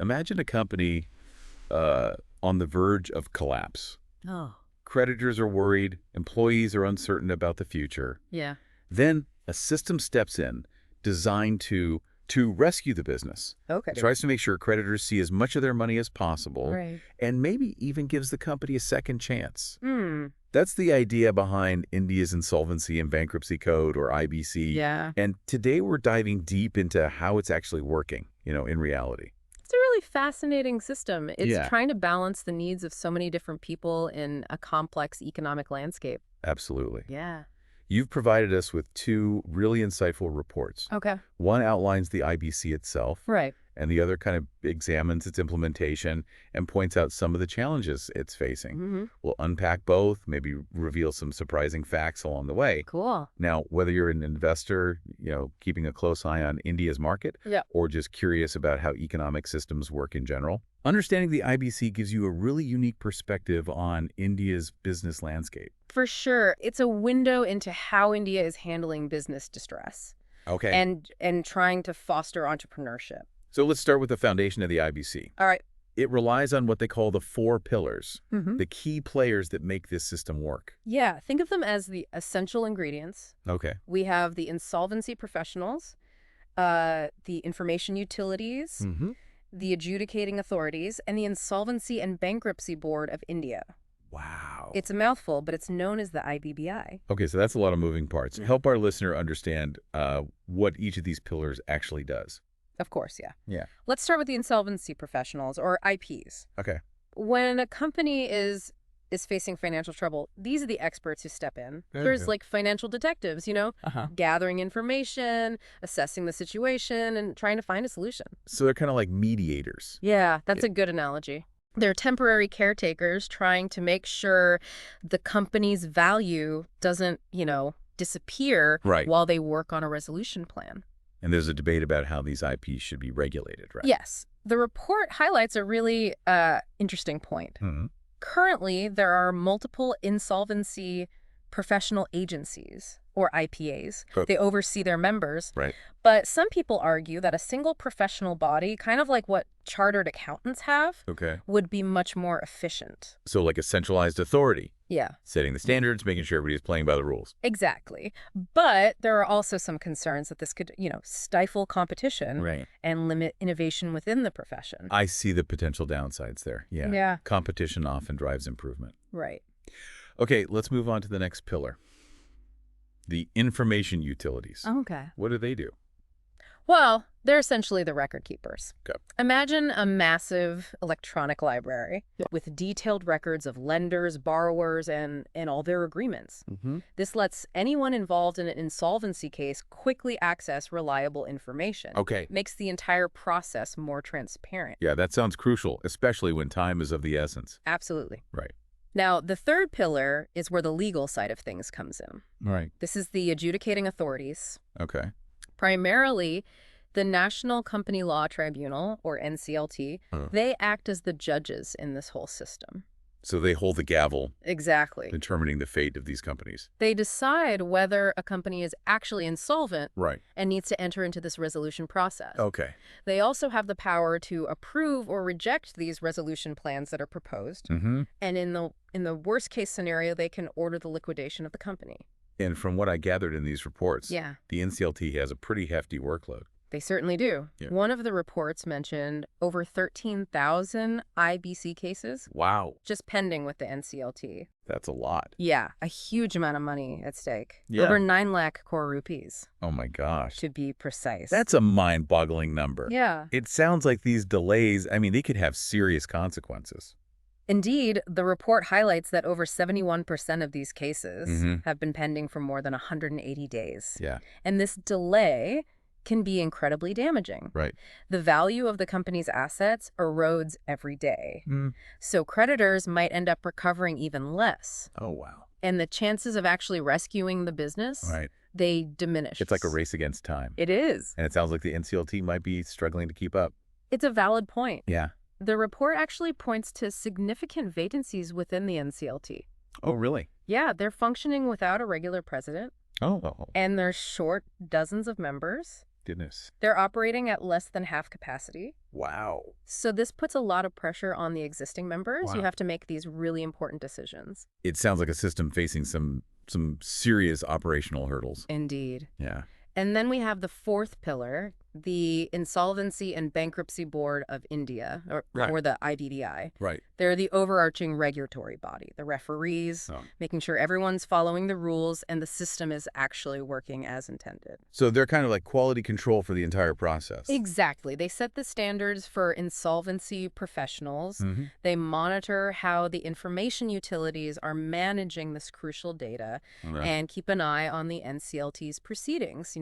Imagine a company on the verge of collapse. Oh, Creditors are worried, employees are uncertain about the future. yeah. Then a system steps in designed to rescue the business. Okay. It tries to make sure creditors see as much of their money as possible Right. and maybe even gives the company a second chance. Hmm. That's the idea behind India's Insolvency and Bankruptcy Code, or IBC. Yeah. And today we're diving deep into how it's actually working, in reality. It's a really fascinating system. It's Yeah. trying to balance the needs of so many different people in a complex economic landscape. Absolutely. Yeah. You've provided us with two really insightful reports. Okay. One outlines the IBC itself, Right. and the other kind of examines its implementation and points out some of the challenges it's facing. Mm-hmm. We'll unpack both, maybe reveal some surprising facts along the way. Cool. Now, whether you're an investor, keeping a close eye on India's market, Yeah. or just curious about how economic systems work in general, understanding the IBC gives you a really unique perspective on India's business landscape. For sure. It's a window into how India is handling business distress Okay. and trying to foster entrepreneurship. So let's start with the foundation of the IBC. All right. It relies on what they call the 4 pillars, Mm-hmm. the key players that make this system work. Yeah. Think of them as the essential ingredients. Okay. We have the insolvency professionals, the information utilities, Mm-hmm. the adjudicating authorities, and the Insolvency and Bankruptcy Board of India. Wow. It's a mouthful, but it's known as the IBBI. Okay, so that's a lot of moving parts. Yeah. Help our listener understand what each of these pillars actually does. Of course, yeah. Yeah. Let's start with the insolvency professionals, or IPs. Okay. When a company is facing financial trouble, these are the experts who step in. Okay. There's like financial detectives, Uh-huh. gathering information, assessing the situation, and trying to find a solution. So they're kind of like mediators. Yeah, that's a good analogy. They're temporary caretakers trying to make sure the company's value doesn't, disappear Right. while they work on a resolution plan. And there's a debate about how these IPs should be regulated, right? Yes. The report highlights a really interesting point. Mhm. Currently, there are multiple insolvency professional agencies, or IPAs. Oh. They oversee their members. Right. But some people argue that a single professional body, kind of like what chartered accountants have, Okay. would be much more efficient. So like a centralized authority, Yeah, setting the standards, making sure everybody's playing by the rules. exactly. But there are also some concerns that this could, stifle competition Right. and limit innovation within the profession. I see the potential downsides there. Yeah. Yeah. Competition often drives improvement. Right. Okay, let's move on to the next pillar. The information utilities. Okay. What do they do? Well, they're essentially the record keepers. Okay. Imagine a massive electronic library with detailed records of lenders, borrowers, and all their agreements. Mm-hmm. This lets anyone involved in an insolvency case quickly access reliable information. Okay. Makes the entire process more transparent. Yeah, that sounds crucial, especially when time is of the essence. Absolutely. Right. Now, the third pillar is where the legal side of things comes in. Right. This is the adjudicating authorities. Okay. Primarily, the National Company Law Tribunal, or NCLT, they act as the judges in this whole system. So they hold the gavel, Exactly. determining the fate of these companies. They decide whether a company is actually insolvent Right. and needs to enter into this resolution process. Okay. They also have the power to approve or reject these resolution plans that are proposed. Mm-hmm. And in the worst case scenario, they can order the liquidation of the company. And from what I gathered in these reports, Yeah. the NCLT has a pretty hefty workload. They certainly do. Yeah. One of the reports mentioned over 13,000 IBC cases Wow. just pending with the NCLT. That's a lot. Yeah, a huge amount of money at stake. Yeah. Over 9 lakh crore rupees, Oh my gosh. to be precise. That's a mind-boggling number. Yeah. It sounds like these delays, they could have serious consequences. Indeed, the report highlights that over 71% of these cases Mhm. have been pending for more than 180 days. Yeah. And this delay can be incredibly damaging. Right. The value of the company's assets erodes every day. Mm. So creditors might end up recovering even less. Oh, wow. And the chances of actually rescuing the business, Right. they diminish. It's like a race against time. It is. And it sounds like the NCLT might be struggling to keep up. It's a valid point. Yeah. The report actually points to significant vacancies within the NCLT. Oh, really? Yeah, they're functioning without a regular president, Oh. and they're short dozens of members. Goodness. They're operating at less than half capacity. Wow. So this puts a lot of pressure on the existing members. Wow. You have to make these really important decisions. It sounds like a system facing some serious operational hurdles. Indeed. Yeah. And then we have the fourth pillar, the Insolvency and Bankruptcy Board of India, or the IBBI. Right. They're the overarching regulatory body, the referees, making sure everyone's following the rules and the system is actually working as intended. So they're kind of like quality control for the entire process. Exactly. They set the standards for insolvency professionals. They monitor how the information utilities are managing this crucial data and keep an eye on the NCLT's proceedings,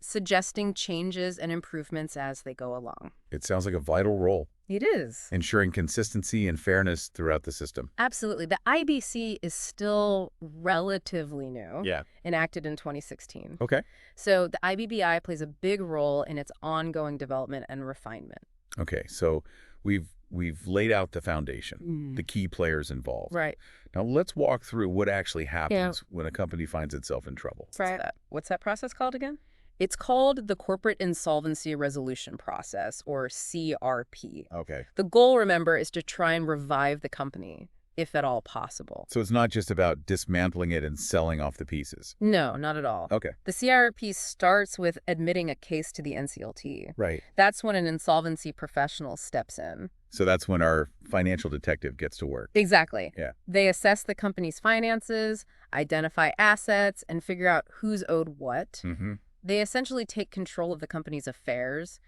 suggesting changes and improvements as they go along. It sounds like a vital role. It is. Ensuring consistency and fairness throughout the system. Absolutely. The IBC is still relatively new. Yeah. Enacted in 2016. Okay. So the IBBI plays a big role in its ongoing development and refinement. Okay. So we've laid out the foundation, the key players involved. Right. Now let's walk through what actually happens when a company finds itself in trouble. Right. What's that process called again? It's called the Corporate Insolvency Resolution Process, or CRP. Okay. The goal, remember, is to try and revive the company, if at all possible. So it's not just about dismantling it and selling off the pieces. No, not at all. Okay. The CRP starts with admitting a case to the NCLT. Right. That's when an insolvency professional steps in. So that's when our financial detective gets to work. Exactly. Yeah. They assess the company's finances, identify assets, and figure out who's owed what. They essentially take control of the company's affairs,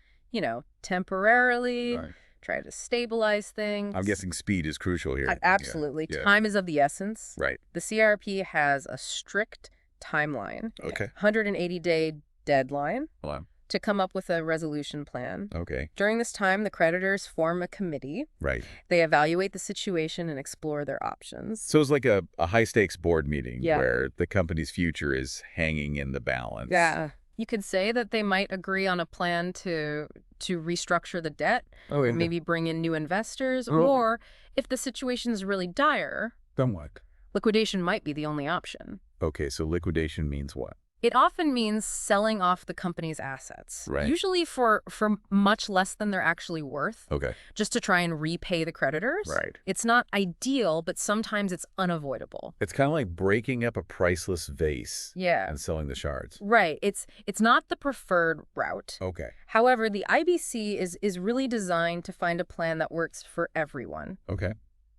temporarily, try to stabilize things. I'm guessing speed is crucial here. Absolutely. Yeah. Time is of the essence. Right. The CRP has a strict timeline, Okay. 180-day deadline Wow. to come up with a resolution plan. Okay. During this time, the creditors form a committee. Right. They evaluate the situation and explore their options. So it's like a high-stakes board meeting Yeah. where the company's future is hanging in the balance. Yeah. You could say that they might agree on a plan to restructure the debt, or maybe bring in new investors, or if the situation is really dire, Then what? liquidation might be the only option. Okay, so liquidation means what? It often means selling off the company's assets, Right. usually for much less than they're actually worth, Okay. just to try and repay the creditors. Right. It's not ideal, but sometimes it's unavoidable. It's kind of like breaking up a priceless vase Yeah. and selling the shards. Right. It's not the preferred route. Okay. However, the IBC is really designed to find a plan that works for everyone, Okay.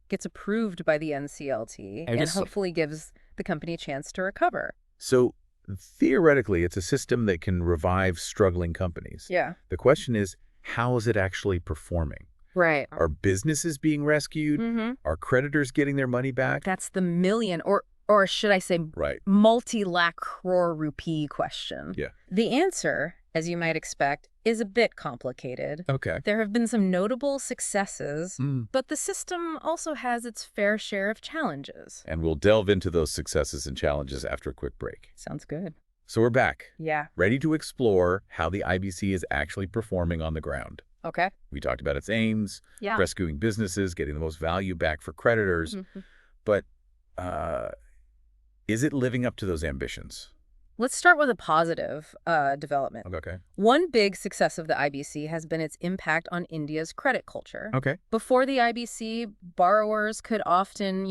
gets approved by the NCLT, and hopefully gives the company a chance to recover. So theoretically, it's a system that can revive struggling companies. Yeah. The question is, how is it actually performing? Right. Are businesses being rescued? Are creditors getting their money back? That's the million, or should I say Right. multi-lakh crore rupee question. Yeah. The answer, as you might expect, is a bit complicated. Okay. There have been some notable successes, but the system also has its fair share of challenges. And we'll delve into those successes and challenges after a quick break. Sounds good. So we're back, Yeah. ready to explore how the IBC is actually performing on the ground. Okay. We talked about its aims, Yeah. rescuing businesses, getting the most value back for creditors. But is it living up to those ambitions? Let's start with a positive development. Okay. One big success of the IBC has been its impact on India's credit culture. Okay. Before the IBC, borrowers could often,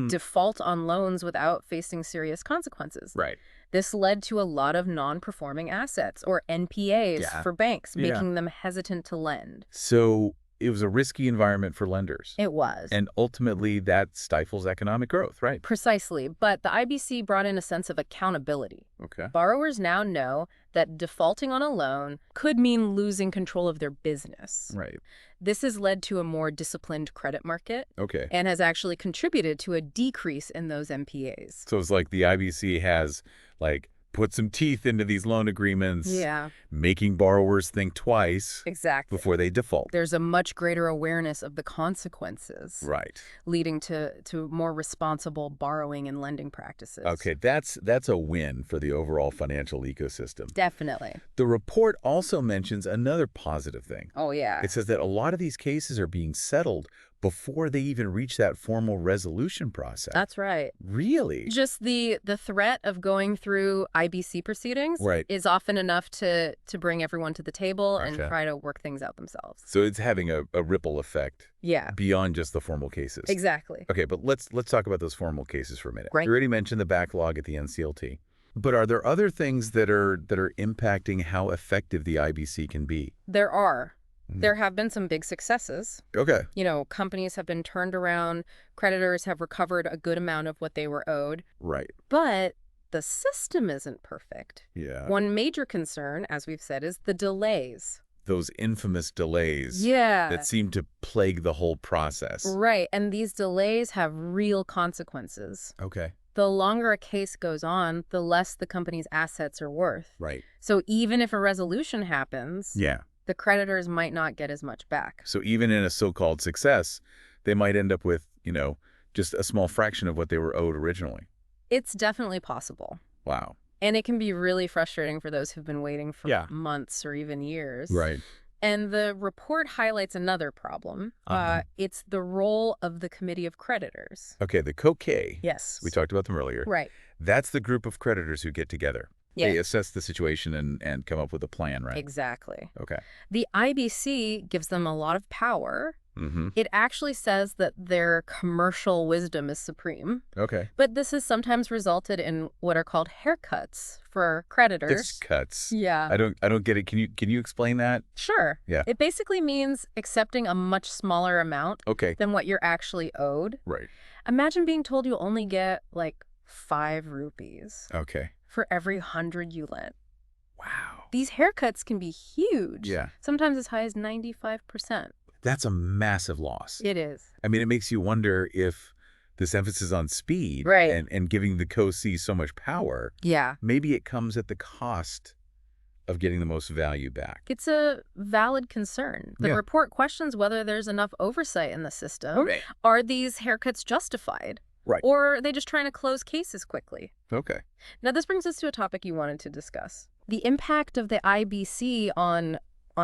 default on loans without facing serious consequences. Right. This led to a lot of non-performing assets, or NPAs, for banks, Yeah. making them hesitant to lend. So it was a risky environment for lenders. It was. And ultimately, that stifles economic growth, right? Precisely. But the IBC brought in a sense of accountability. Okay. Borrowers now know that defaulting on a loan could mean losing control of their business. Right. This has led to a more disciplined credit market Okay. and has actually contributed to a decrease in those NPAs. So it's like the IBC has, put some teeth into these loan agreements, Yeah, making borrowers think twice exactly. before they default. There's a much greater awareness of the consequences, Right. leading to more responsible borrowing and lending practices. Okay, that's a win for the overall financial ecosystem. Definitely. The report also mentions another positive thing. Oh, yeah. It says that a lot of these cases are being settled before they even reach that formal resolution process. That's right. Really? Just the threat of going through IBC proceedings is often enough to bring everyone to the table and try to work things out themselves. So it's having a ripple effect beyond just the formal cases. Exactly. Okay, but let's talk about those formal cases for a minute. Great. You already mentioned the backlog at the NCLT. But are there other things that are impacting how effective the IBC can be? There are. There have been some big successes. Okay. You know, companies have been turned around. Creditors have recovered a good amount of what they were owed. Right. But the system isn't perfect. Yeah. One major concern, as we've said, is the delays. Those infamous delays that seem to plague the whole process. Right. And these delays have real consequences. Okay. The longer a case goes on, the less the company's assets are worth. Right. So even if a resolution happens, the creditors might not get as much back. So even in a so-called success, they might end up with, just a small fraction of what they were owed originally. It's definitely possible. Wow. And it can be really frustrating for those who've been waiting for months or even years. Right. And the report highlights another problem. It's the role of the Committee of Creditors. Okay, the COK. Yes. We talked about them earlier. Right. That's the group of creditors who get together. Yeah. They assess the situation and come up with a plan, right? Exactly. Okay. The IBC gives them a lot of power. It actually says that their commercial wisdom is supreme. Okay. But this has sometimes resulted in what are called haircuts for creditors. Haircuts. Yeah. I don't get it. Can you explain that? Sure. Yeah. It basically means accepting a much smaller amount than what you're actually owed. Right. Imagine being told you only get like 5 rupees. Okay. For every 100 you lent. Wow. These haircuts can be huge. Yeah. Sometimes as high as 95%. That's a massive loss. It is. I mean, it makes you wonder if this emphasis on speed and giving the co-C so much power, maybe it comes at the cost of getting the most value back. It's a valid concern. The report questions whether there's enough oversight in the system. Okay. Are these haircuts justified? Right. Or are they just trying to close cases quickly? Okay. Now, this brings us to a topic you wanted to discuss. The impact of the IBC on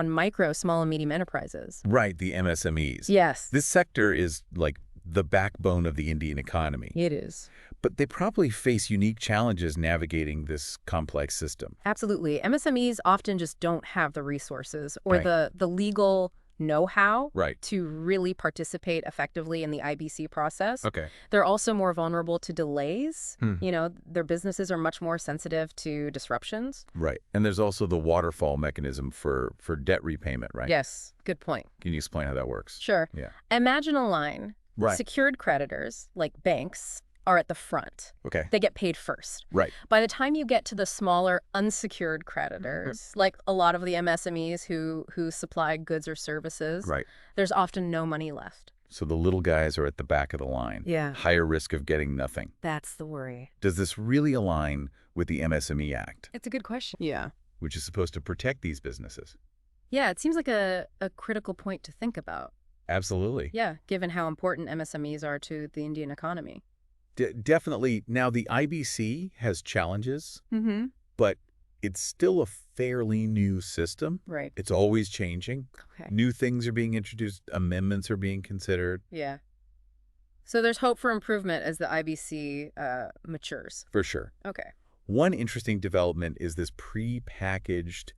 micro, small, and medium enterprises. Right, the MSMEs. Yes. This sector is like the backbone of the Indian economy. It is. But they probably face unique challenges navigating this complex system. Absolutely. MSMEs often just don't have the resources or the legal know-how to really participate effectively in the IBC process. Okay. They're also more vulnerable to delays. You know, their businesses are much more sensitive to disruptions. Right. And there's also the waterfall mechanism for debt repayment, right? Yes. Good point. Can you explain how that works? Sure. Yeah. Imagine a line. Right. Secured creditors, like banks, are at the front. Okay. They get paid first. Right. By the time you get to the smaller unsecured creditors, like a lot of the MSMEs who supply goods or services, there's often no money left. So the little guys are at the back of the line. Yeah. Higher risk of getting nothing. That's the worry. Does this really align with the MSME Act? It's a good question. Yeah. Which is supposed to protect these businesses? Yeah, it seems like a critical point to think about. Absolutely. Yeah, given how important MSMEs are to the Indian economy. Definitely. Now, the IBC has challenges, but it's still a fairly new system. Right. It's always changing. Okay. New things are being introduced. Amendments are being considered. Yeah. So there's hope for improvement as the IBC matures. For sure. Okay. One interesting development is this pre-packaged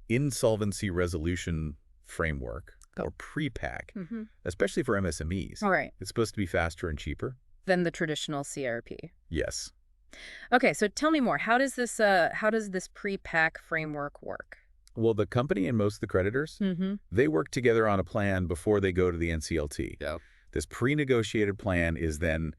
insolvency resolution framework, or pre-pack, especially for MSMEs. All right. It's supposed to be faster and cheaper. Than the traditional CRP. Yes. Okay, so tell me more. How does this pre-pack framework work? Well, the company and most of the creditors, they work together on a plan before they go to the NCLT. Yep. This pre-negotiated plan is then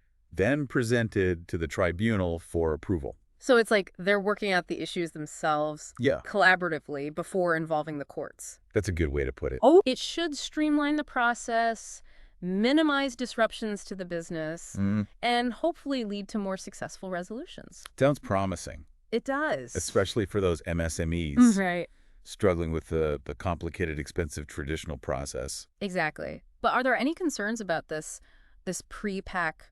presented to the tribunal for approval. So it's like they're working out the issues themselves collaboratively before involving the courts. That's a good way to put it. Oh, it should streamline the process, minimize disruptions to the business, and hopefully lead to more successful resolutions. Sounds promising. It does. Especially for those MSMEs. Right. Struggling with the complicated, expensive traditional process. Exactly. But are there any concerns about this pre-pack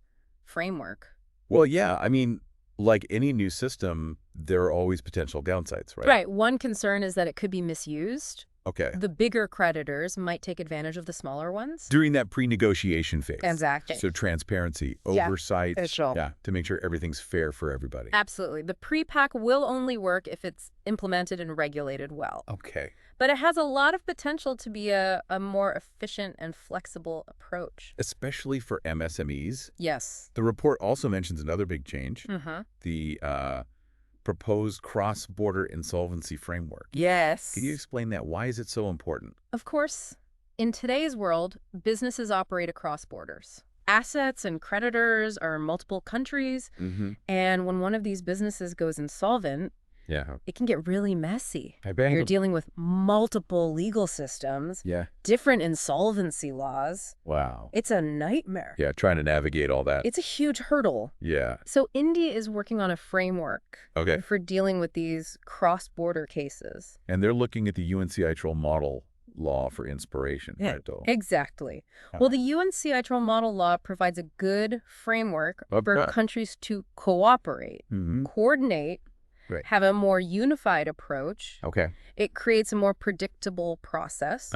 framework? Well, yeah. I mean, like any new system, there are always potential downsides, right? Right. One concern is that it could be misused. Okay. The bigger creditors might take advantage of the smaller ones. During that pre-negotiation phase. Exactly. So transparency, oversight, to make sure everything's fair for everybody. Absolutely. The pre-pack will only work if it's implemented and regulated well. Okay. But it has a lot of potential to be a more efficient and flexible approach. Especially for MSMEs. Yes. The report also mentions another big change, the proposed cross-border insolvency framework. Yes. Can you explain that? Why is it so important? Of course. In today's world, businesses operate across borders. Assets and creditors are in multiple countries, and when one of these businesses goes insolvent, it can get really messy. I bet. You're dealing with multiple legal systems, different insolvency laws. Wow. It's a nightmare. Yeah, trying to navigate all that. It's a huge hurdle. Yeah. So India is working on a framework for dealing with these cross-border cases. And they're looking at the UNCITRAL model law for inspiration, right, though? Exactly. Well, the UNCITRAL model law provides a good framework for countries to cooperate, coordinate, have a more unified approach. It creates a more predictable process.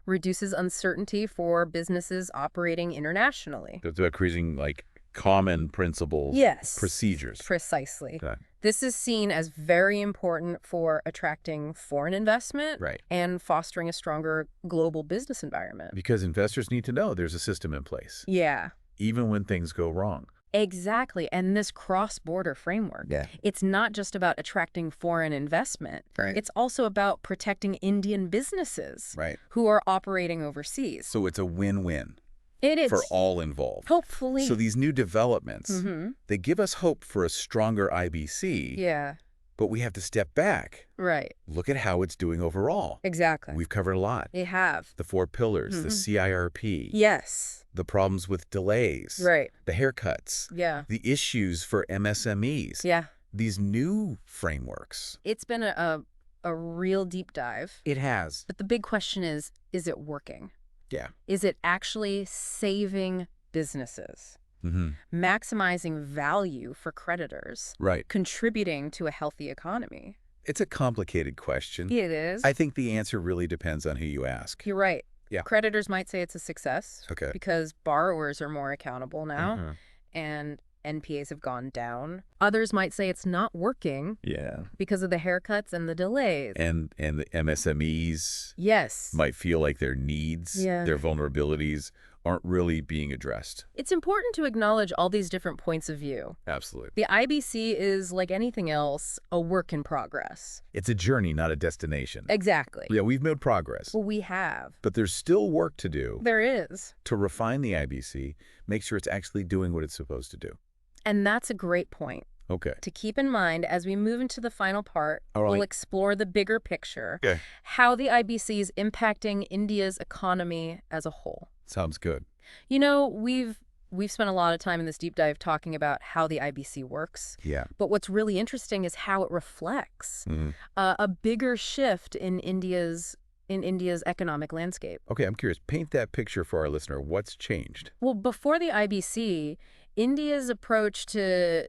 Reduces uncertainty for businesses operating internationally. It's about creating, like, common principles, procedures. Precisely. This is seen as very important for attracting foreign investment and fostering a stronger global business environment. Because investors need to know there's a system in place. Yeah. Even when things go wrong. Exactly. And this cross-border framework, it's not just about attracting foreign investment. It's also about protecting Indian businesses who are operating overseas. So it's a win-win. It is. For all involved. Hopefully. So these new developments, they give us hope for a stronger IBC. Yeah. But we have to step back. Look at how it's doing overall. Exactly. We've covered a lot. We have. The 4 pillars, the CIRP. Yes. The problems with delays. The haircuts. The issues for MSMEs. These new frameworks. It's been a real deep dive. It has. But the big question is it working? Yeah. Is it actually saving businesses? Maximizing value for creditors? Contributing to a healthy economy? It's a complicated question. It is. I think the answer really depends on who you ask. You're right. Yeah. Creditors might say it's a success because borrowers are more accountable now and NPAs have gone down. Others might say it's not working because of the haircuts and the delays. And the MSMEs might feel like their needs, their vulnerabilities aren't really being addressed. It's important to acknowledge all these different points of view. Absolutely. The IBC is, like anything else, a work in progress. It's a journey, not a destination. Exactly. Yeah, we've made progress. Well, we have. But there's still work to do. There is. To refine the IBC, make sure it's actually doing what it's supposed to do. And that's a great point. To keep in mind as we move into the final part, we'll explore the bigger picture, how the IBC is impacting India's economy as a whole. Sounds good. You know, we've spent a lot of time in this deep dive talking about how the IBC works. But what's really interesting is how it reflects a bigger shift in India's economic landscape. Okay, I'm curious. Paint that picture for our listener. What's changed? Well, before the IBC, India's approach to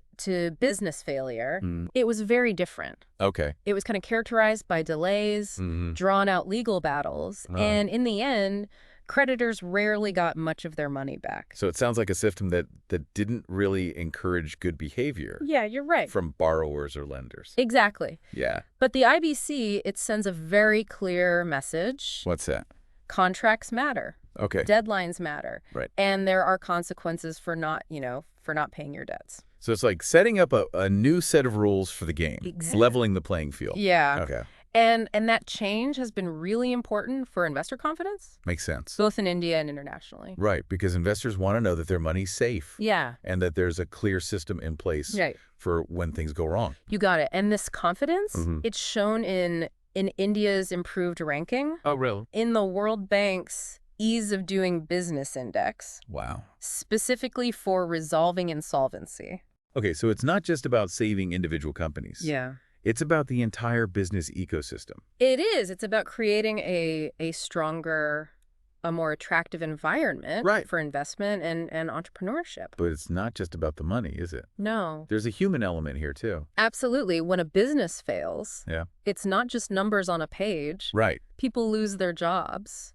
business failure, it was very different. It was kind of characterized by delays, drawn-out legal battles, and in the end, creditors rarely got much of their money back. So it sounds like a system that didn't really encourage good behavior. Yeah, you're right. From borrowers or lenders. Exactly. Yeah. But the IBC, it sends a very clear message. What's that? Contracts matter. Deadlines matter. And there are consequences for not paying your debts. So it's like setting up a new set of rules for the game. Leveling the playing field. Yeah. And that change has been really important for investor confidence. Makes sense. Both in India and internationally. Right, because investors want to know that their money's safe. Yeah. And that there's a clear system in place for when things go wrong. You got it. And this confidence, it's shown in India's improved ranking. Oh, really? In the World Bank's Ease of Doing Business Index. Wow. Specifically for resolving insolvency. Okay, so it's not just about saving individual companies. Yeah. It's about the entire business ecosystem. It is. It's about creating a stronger a more attractive environment for investment and entrepreneurship. But it's not just about the money, is it? No. There's a human element here, too. Absolutely. When a business fails, it's not just numbers on a page. Right. People lose their jobs.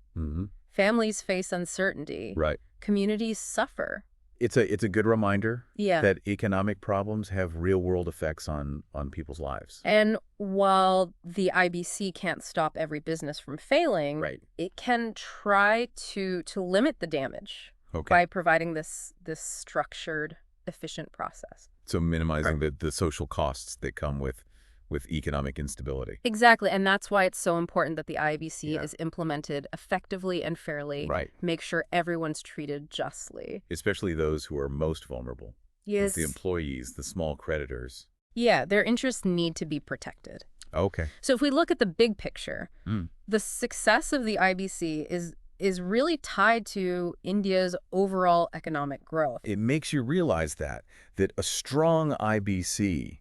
Families face uncertainty. Right. Communities suffer. It's a good reminder Yeah. that economic problems have real-world effects on people's lives. And while the IBC can't stop every business from failing, it can try to limit the damage by providing this structured, efficient process. So minimizing the social costs that come with economic instability. Exactly. And that's why it's so important that the IBC is implemented effectively and fairly. Right. Make sure everyone's treated justly. Especially those who are most vulnerable. Yes. The employees, the small creditors. Yeah, their interests need to be protected. Okay. So if we look at the big picture, the success of the IBC is really tied to India's overall economic growth. It makes you realize that a strong IBC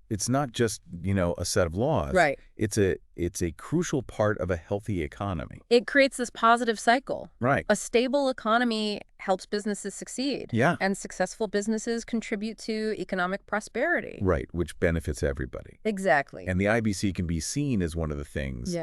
it's not just, a set of laws. Right. It's a crucial part of a healthy economy. It creates this positive cycle. Right. A stable economy helps businesses succeed. Yeah. And successful businesses contribute to economic prosperity. Right, which benefits everybody. Exactly. And the IBC can be seen as one of the things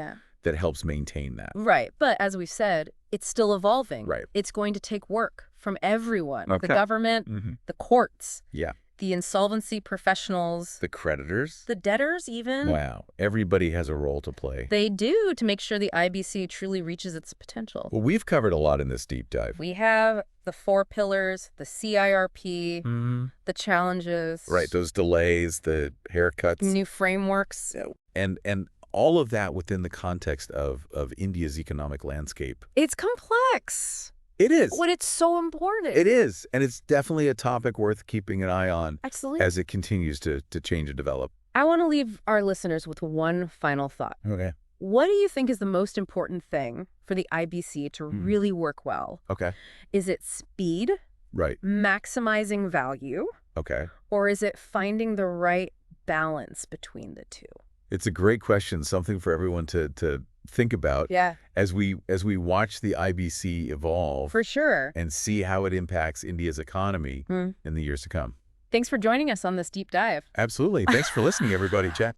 that helps maintain that. Right. But as we said, it's still evolving. Right. It's going to take work from everyone. Okay. The government, the courts. Yeah. The insolvency professionals. The creditors. The debtors, even. Wow. Everybody has a role to play. They do, to make sure the IBC truly reaches its potential. Well, we've covered a lot in this deep dive. We have the 4 pillars, the CIRP, the challenges. Right. Those delays, the haircuts. New frameworks. And all of that within the context of India's economic landscape. It's complex. It is. But it's so important. It is. And it's definitely a topic worth keeping an eye on. Absolutely. As it continues to change and develop. I want to leave our listeners with one final thought. Okay. What do you think is the most important thing for the IBC to really work well? Okay. Is it speed? Right. Maximizing value? Okay. Or is it finding the right balance between the two? It's a great question, something for everyone to think about as we watch the IBC evolve. For sure. And see how it impacts India's economy in the years to come. Thanks for joining us on this deep dive. Absolutely. Thanks for listening, everybody. Chat.